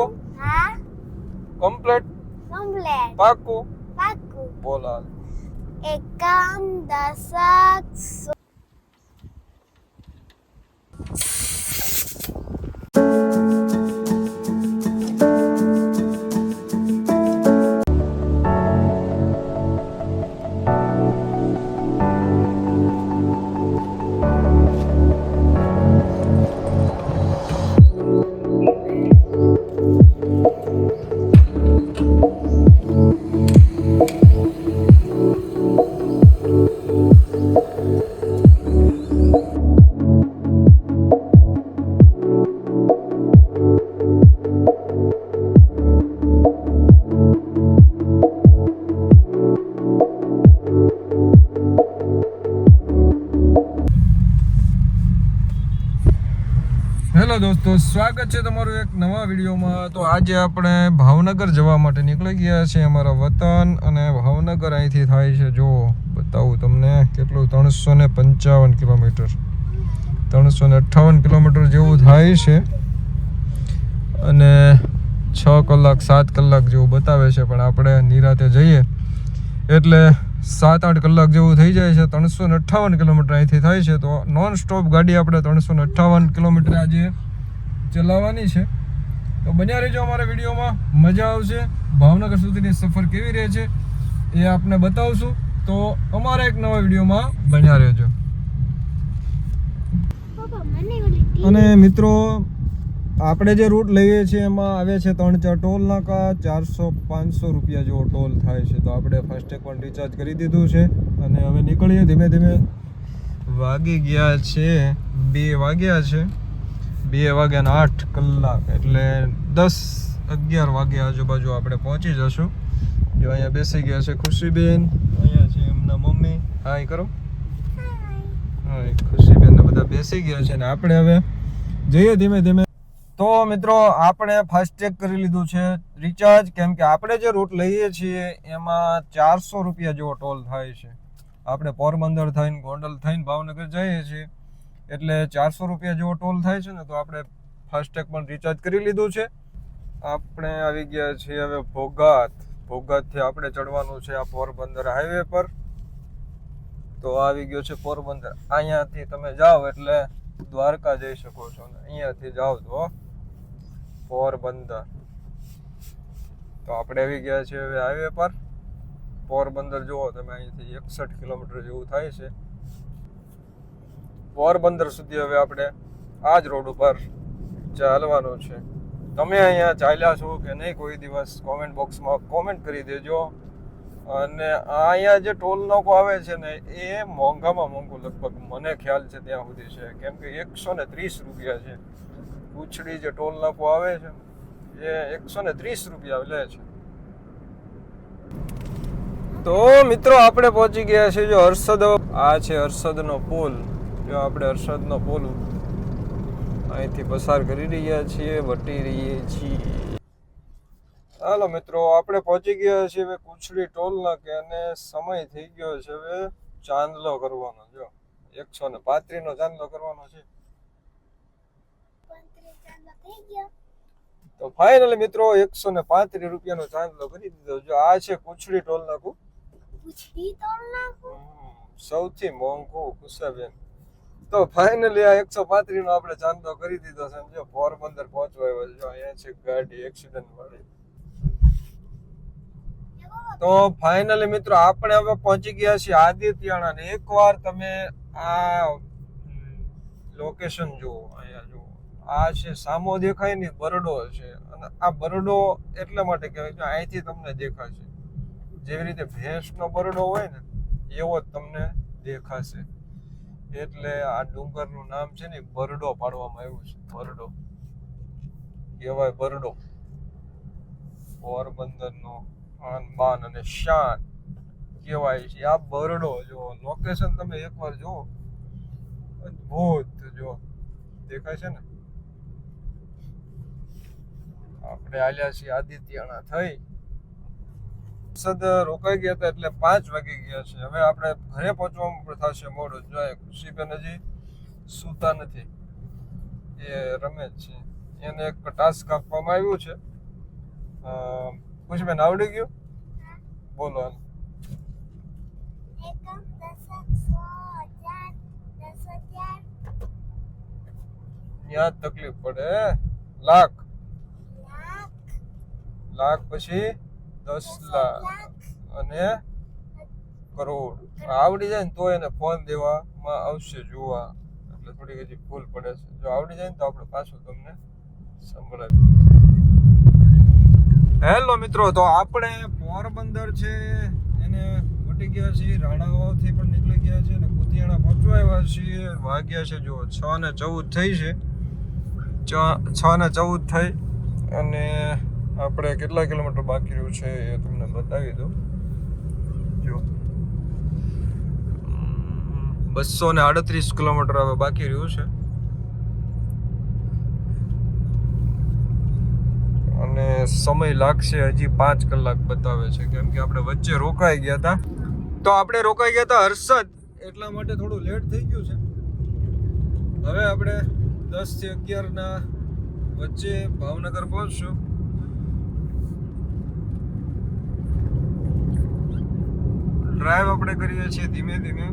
પાકું? હા complete complete પાકું? પાકું બોલ હાલ. એકમ દશક હેલો દોસ્તો, સ્વાગત છે તમારું એક નવા વિડીયોમાં. તો આજે આપણે ભાવનગર જવા માટે નીકળી ગયા છીએ, અમારા વતન. અને ભાવનગર અહીંથી થાય છે, જો બતાવું તમને કેટલું, 355 કિલોમીટર, 358 કિલોમીટર જેવું થાય છે. અને 6 કલાક 7 કલાક જેવું બતાવે છે, પણ આપણે નિરાતે જઈએ એટલે 7-8 કલાક જેવું થઈ જાય છે. 358 કિલોમીટર અહીંથી થાય છે, તો નોન સ્ટોપ ગાડી આપણે 358 કિલોમીટર આજે ચલાવવાની છે. તો બન્યા રહેજો અમારા વિડીયોમાં, મજા આવશે. ભાવનગર સુધીની સફર કેવી રહે છે એ આપને બતાવશું. તો અમારા એક નવા વિડીયોમાં બન્યા રહેજો. અને મિત્રો, આપણે જે રૂટ લઈએ છીએ એમાં આવે છે 3-4 ટોલ નાકા, 400-500 રૂપિયા જેવો ટોલ થાય છે. તો આપણે ફાસ્ટેગ પણ રિચાર્જ કરી દીધું છે અને હવે નીકળીએ ધીમે ધીમે. વાગી ગયા છે 2 વાગ્યા છે, 2 વાગ્યાના 8 કલાક, એટલે 10-11 વાગ્યા આજુબાજુ આપણે પહોંચી જશું. જો અહીંયા બેસી ગયા છે ખુશીબેન, અહીંયા છે એમના મમ્મી. હાય કરો. હા, ખુશીબેન ને બધા બેસી ગયા છે ને આપણે હવે જઈએ ધીમે ધીમે. તો મિત્રો, આપણે ફાસ્ટેગ કરી લીધું છે રિચાર્જ, કેમ કે આપણે જે રૂટ લઈએ છીએ એમાં 400 રૂપિયા જેવો ટોલ થાય છે. આપણે પોરબંદર થઈને ગોંડલ થઈને ભાવનગર જઈએ છીએ એટલે 400 રૂપિયા જેવો ટોલ થાય છે ને. તો આપણે ફાસ્ટેગ પણ રિચાર્જ કરી લીધું છે. આપણે આવી ગયા છીએ હવે ભોગાત. ભોગાતથી આપણે ચડવાનું છે આ પોરબંદર હાઈવે પર. તો આવી ગયો છે પોરબંદર. અહીંયાથી તમે જાઓ એટલે દ્વારકા જઈ શકો છો, ને અહીંયાથી જાઓ તો પોરબંદર. તો આપણે આવી ગયા છીએ હવે હાઈવે પર. પોરબંદર જુઓ તમે, અહીંથી 61 કિલોમીટર જેવું થાય છે પોરબંદર સુધી. હવે આપણે આ જ રોડ ઉપર ચાલવાનું છે. તમે અહીંયા ચાલ્યા છો કે નહીં કોઈ દિવસ, કોમેન્ટ બોક્સમાં કોમેન્ટ કરી દેજો. અને અહીંયા જે ટોલ નાકો આવે છે ને એ મોંઘામાં મોંઘું લગભગ મને ખ્યાલ છે ત્યાં સુધી છે, કેમ કે 130 રૂપિયા છે. પૂછડી જે ટોલ નાકો આવે છે એ 130 રૂપિયા લે છે. તો મિત્રો, આપણે પહોંચી ગયા છીએ જો હર્ષદ. આ છે હર્ષદનો પુલ. જો આપણે હર્ષદનો પુલ અહીંથી પસાર કરી રહ્યા છીએ, વટી રહીએ છીએ. હાલો મિત્રો, આપણે પહોંચી ગયા છીએ હવે કુછડી ટોલ નાકે અને સમય થઈ ગયો છે હવે ચાંદલો કરવાનો. જો 135 નો ચાંદલો કરવાનો છે. તો ફાઇનલી મિત્રો 135 રૂપિયાનો ચાંદલો કરી દીધો. જો આ છે કુછડી ટોલ નાકું, સૌથી મોંઘું કુશાબેન. તો ફાઇનલી આ 135 નો આપણે ચાંદલો કરી દીધો છે. જો પોરબંદર પહોંચવા આવ્યો. જો અહીંયા છે ગાડી એક્સિડન્ટ વાળી. તો ફાઇનલી મિત્રો, આપણે હવે પહોંચી ગયા છીએ આદિત્યાણા. ને એકવાર તમે આ લોકેશન જુઓ, અહીંયા જુઓ, આ છે સામો દેખાય ને બરડો છે. અને આ બરડો એટલા માટે કહેવાય કે અહીંથી તમને દેખાશે. જેવી રીતે ભેંસનો બરડો હોય ને એવો જ તમને દેખાશે. એટલે આ ડુંગરનું નામ છે ને બરડો પાડવામાં આવ્યું છે. બરડો કહેવાય, બરડો. પોરબંદરનો આન બાન અને શાન કહેવાય છે આ બરડો. જો લોકેશન તમે એકવાર જુઓ, અદ્ભુત. જો દેખાય છે ને. આપણે આલ્યા છીએ આદિત્યાણા થઈ. સદ રોકાઈ ગયા હતા એટલે 5 વાગી ગયા છે. હવે આપણે ઘરે પહોંચવામાં થશે મોડું. જો ખુશીબેન હજી સૂતા નથી, એ રમે છે. એને એક ટાસ્ક આપવામાં આવ્યું છે. ખુશીબેન આવડી ગયું? બોલો હાલ. એકમ દશક સો હજાર 10,000 ત્યાં તકલીફ પડે. લાખ લાખ પછી 10 લાખ લાખ અને કરોડ. આવડી જાય ને તો એને ફોન દેવામાં આવશે જોવા. એટલે થોડી હજી ભૂલ પડે છે. જો આવડી જાય ને તો આપણે પાછું તમને સંભળાવીએ. હેલો મિત્રો, તો આપણે પોરબંદર છે એને વટી ગયા છીએ. રાણાવાવથી પણ નીકળી ગયા છે અને કુતિયાણા પહોંચવા આવ્યા છીએ. વાગ્યા છે જો 6:14 થઈ છે. 6:14 થઈ અને આપણે કેટલા કિલોમીટર બાકી રહ્યું છે એ તમને બતાવી દઉં. જો 238 કિલોમીટર હવે બાકી રહ્યું છે. અને સમય લાગશે હજી 5 કલાક બતાવે છે, કેમ કે આપણે વચ્ચે રોકાઈ ગયા હતા. તો આપણે રોકાઈ ગયા હતા હર્ષદ, એટલા માટે થોડું લેટ થઈ ગયું છે. હવે આપણે 10 થી 11 ના વચ્ચે ભાવનગર પહોંચશું. ડ્રાઈવ આપણે કરીએ છીએ ધીમે ધીમે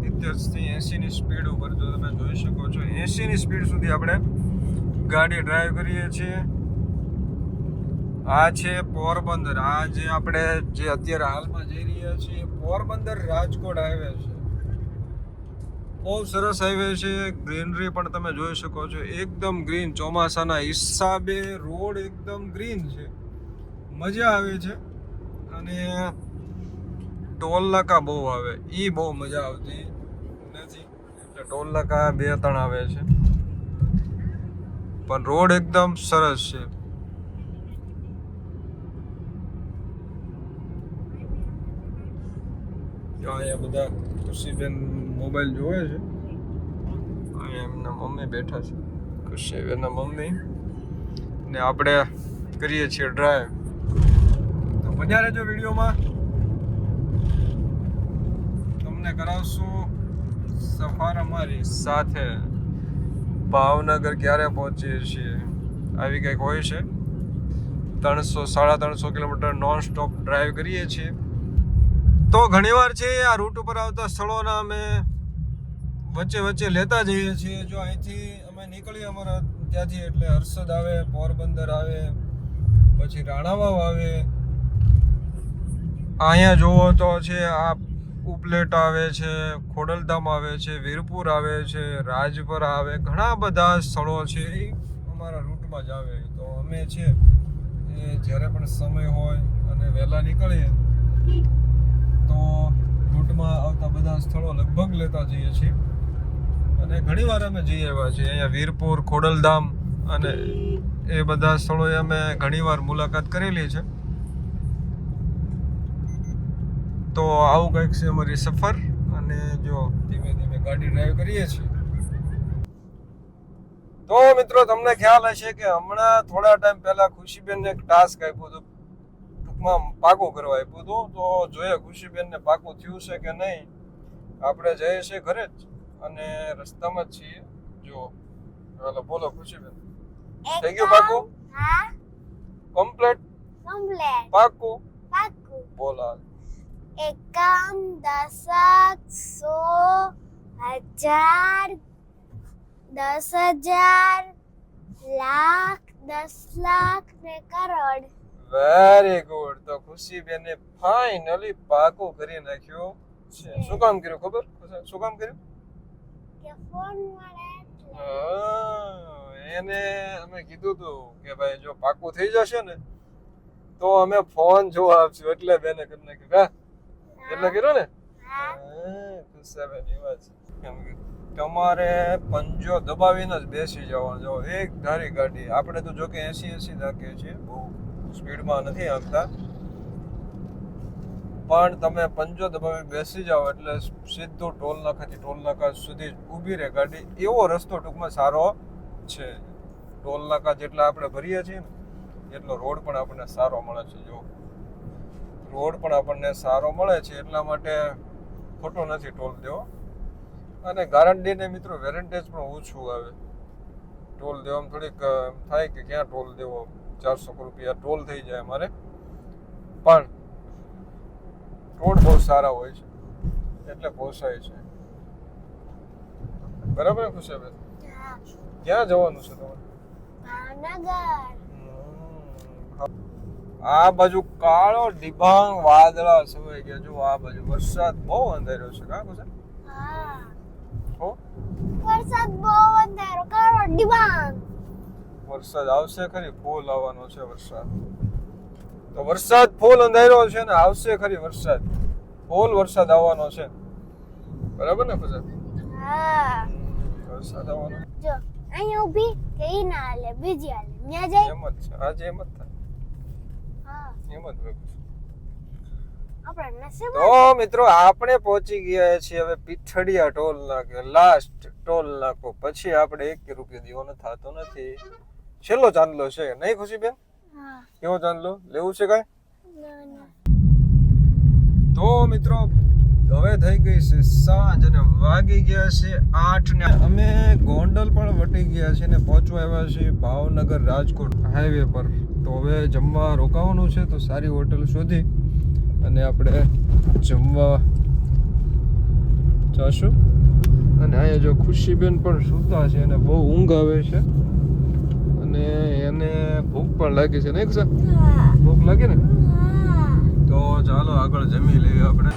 70 થી 80 ની સ્પીડ ઉપર. જો તમે જોઈ શકો છો 80 ની સ્પીડ સુધી આપણે ગાડી ડ્રાઈવ કરીએ છીએ. આ છે પોરબંદર. આ જે આપણે જે અત્યારે હાલમાં જઈ રહ્યા છીએ પોરબંદર રાજકોટ હાઈવે છે. બહુ સરસ હાઈવે છે. ગ્રીનરી પણ તમે જોઈ શકો છો, એકદમ ગ્રીન. ચોમાસાના હિસાબે રોડ એકદમ ગ્રીન છે, મજા આવે છે. અને ટોલ નાકા બહુ આવે, ઈ બહુ મજા આવતી નથી. એટલે ટોલ નાકા 2-3 આવે છે, પણ રોડ એકદમ સરસ છે. અહીંયા બધા ખુશીબેન મોબાઈલ જોવે છે. અહીંયા એમના મમ્મી બેઠા છે, ખુશીબેનના મમ્મી. ને આપણે કરીએ છીએ ડ્રાઈવ. તો મજા રહેજો વિડીયોમાં. તમને કરાવશું સફર અમારી સાથે. ભાવનગર ક્યારે પહોંચીએ છીએ આવી કંઈક હોય છે. 300-350 કિલોમીટર નોન સ્ટોપ ડ્રાઈવ કરીએ છીએ. તો ઘણીવાર છે આ રૂટ ઉપર આવતા સ્થળોના અમે વચ્ચે લેતા જઈએ છીએ. જો અહીંથી અમે નીકળીએ અમારા ત્યાંથી એટલે હર્ષદ આવે, પોરબંદર આવે, પછી રાણાવાવ આવે. અહીંયા જુઓ તો છે આ ઉપલેટ આવે છે, ખોડલધામ આવે છે, વીરપુર આવે છે, રાજપર આવે. ઘણા બધા સ્થળો છે એ અમારા રૂટમાં જ આવે. તો અમે છે એ જ્યારે પણ સમય હોય અને વહેલા નીકળીએ તો રૂટમાં આવતા બધા સ્થળો લગભગ લેતા જઈએ છીએ. અને ઘણીવાર અમે જઈ આવ્યા છીએ. અહીંયા વીરપુર, ખોડલધામ અને એ બધા સ્થળોએ અમે ઘણીવાર મુલાકાત કરેલી છે. તો આવું કંઈક છે અમારી સફર. અને જો ધીમે ધીમે ગાડી ડ્રાઈવ કરીએ છીએ. તો મિત્રો તમને ખ્યાલ હશે કે હમણાં થોડા ટાઈમ પહેલા ખુશીબેનને એક ટાસ્ક આપ્યો હતો, ટૂંકમાં પાકું કરવા આપ્યું હતું. તો જોઈએ ખુશીબેનને પાકું થયું છે કે નહીં. આપણે જઈએ છીએ ઘરે જ અને રસ્તામાં જ છીએ. જો હાલો બોલો ખુશીબેન, થઈ ગયું પાકું? હા, કમ્પ્લીટ પાકું? પાકું. બોલો. એકમ દશક સો હજાર 10,000 લાખ 10 લાખ ને કરોડ. Very good. તો ખુશીબેને ફાઇનલી પાકું કરી નાખ્યું છે. શું કામ કર્યું ખબર? શું કામ કર્યું? કે ફોન મળે. એને અમે કીધું હતું કે ભાઈ જો પાકું થઈ જશે ને તો અમે ફોન જોવા આપશું. એટલે બેને કરી નાખ્યું. હા એટલે કર્યું ને. ખુશીબેન એવા છે. તમારે પંજો દબાવીને જ બેસી જવાનું. જો એક ધારી ગાડી. આપણે તો જો કે 80 રાખીએ છીએ, બહુ સ્પીડમાં નથી આપતા, પણ તમે પંજો દબાવી બેસી જાઓ એટલે સીધું ટોલ નાકા સુધી ઊભી રહે ગાડી. એવો રસ્તો ટૂંકમાં સારો છે. ટોલ નાકા જેટલા આપણે ભરીએ છીએ ને એટલો રોડ પણ આપણને સારો મળે છે. જો રોડ પણ આપણને સારો મળે છે એટલા માટે ખોટો નથી ટોલ દેવો. અને ગારંટીને મિત્રો વેરેન્ટેજ પણ ઓછું આવે. ટોલ દેવામાં થોડીક એમ થાય કે ક્યાં ટોલ દેવો, 400 રૂપિયા ટોલ થઈ જાય અમારે, પણ રોડ બહુ સારા હોય છે એટલે પોસાય છે. બરાબર ને ખુશાબેન? હા. ક્યાં જવાનું છે તમારે? ભાવનગર. આ બાજુ કાળો ડિબાંગ વાદળા છવાઈ ગયા. જો આ બાજુ વરસાદ બહુ અંધાર્યો છે. કા ખુશા? હા. હો, વરસાદ બહુ અંધારો કાળો ડિબાંગ. વરસાદ આવશે ખરી, ફૂલ આવવાનો છે વરસાદ. તો વરસાદ ફૂલ અંધાર્યો છે ને, આવશે ખરી વરસાદ, ફૂલ વરસાદ આવવાનો છે. બરાબર ને ખુશા? હા. વરસાદ આવવાનો જો અહીંયા ઊભી કે ઈ ના હાલે, બીજી હાલે. ન્યા જાય. એમ જ છે, આજે એમ જ થાય, હા. એમ જ હોય. આપણા નસીબ. તો મિત્રો આપણે પહોંચી ગયા છીએ હવે પીઠડિયા ટોલ નાકે, લાસ્ટ ટોલ નાકો. પછી આપણે 1 રૂપિયો દેવાનો થતો નથી. છેલ્લો ચાંદલો છે નહીં ખુશીબેન? હા. કેવો ચાંદલો લેવું છે કાંઈ? ના ના. તો મિત્રો હવે થઈ ગઈ છે સાંજ અને વાગી ગયા છે 8 ને અમે ગોંડલ પણ વટી ગયા છે ને પહોંચવા આવ્યા છીએ ભાવનગર રાજકોટ હાઈવે પર. તો હવે જમવા રોકાવાનું છે, તો સારી હોટલ શોધી અને આપણે જમવા જાશું. અને અહીંયા જો ખુશીબેન પણ સૂતા છે, એને બહુ ઊંઘ આવે છે અને એને ભૂખ પણ લાગી છે ને? સર હા. ભૂખ લાગે ને? હા. તો ચાલો આગળ જમી લઈએ આપણે.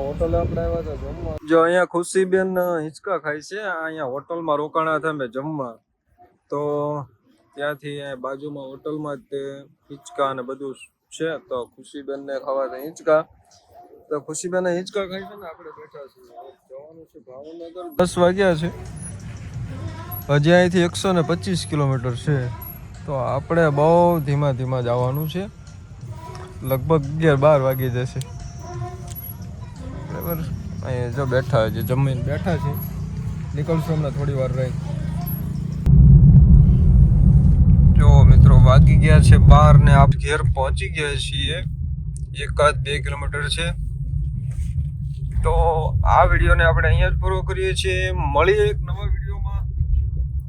હોટલ આપણે આવ્યા હતા જમવા. જો અહીંયા ખુશીબેન હિંચકા ખાય છે. અહીંયા હોટલમાં રોકાણા હતા અમે જમવા, તો ત્યાંથી અહીંયા બાજુમાં હોટલમાં જ તે હિંચકા અને બધું છે. તો ખુશીબેનને ખાવા હતા હિંચકા, તો ખુશીબેન હિંચકા ખાય છે ને આપણે બેઠા છીએ. જવાનું છે ભાવનગર. 10 વાગ્યા છે, હજી અહીંથી 125 કિલોમીટર છે. તો આપણે બહુ ધીમા ધીમા જવાનું છે, લગભગ 11-12 વાગી જશે. બરાબર, અહીંયા જો બેઠા છે, જમીને બેઠા છે. નીકળશું હમણાં થોડી વાર રહી. જો મિત્રો વાગી ગયા છે 12 ને આપ ઘેર પહોંચી ગયા છીએ. 1-2 કિલોમીટર છે. તો આ વિડીયોને આપણે અહીંયા જ પૂરો કરીએ છીએ. મળીએ એક નવા વિડીયોમાં.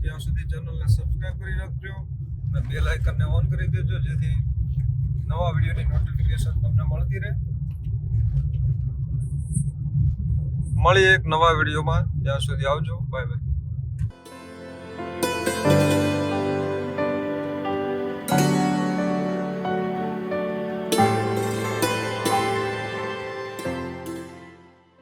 ત્યાં સુધી ચેનલને સબસ્ક્રાઇબ કરી રાખજો અને બેલ આઇકનને ઓન કરી દેજો, જેથી નવા વિડીયોની નોટિફિકેશન તમને મળતી રહે. મળીએ એક નવા વિડીયોમાં. ત્યાં સુધી આવજો. Bye bye.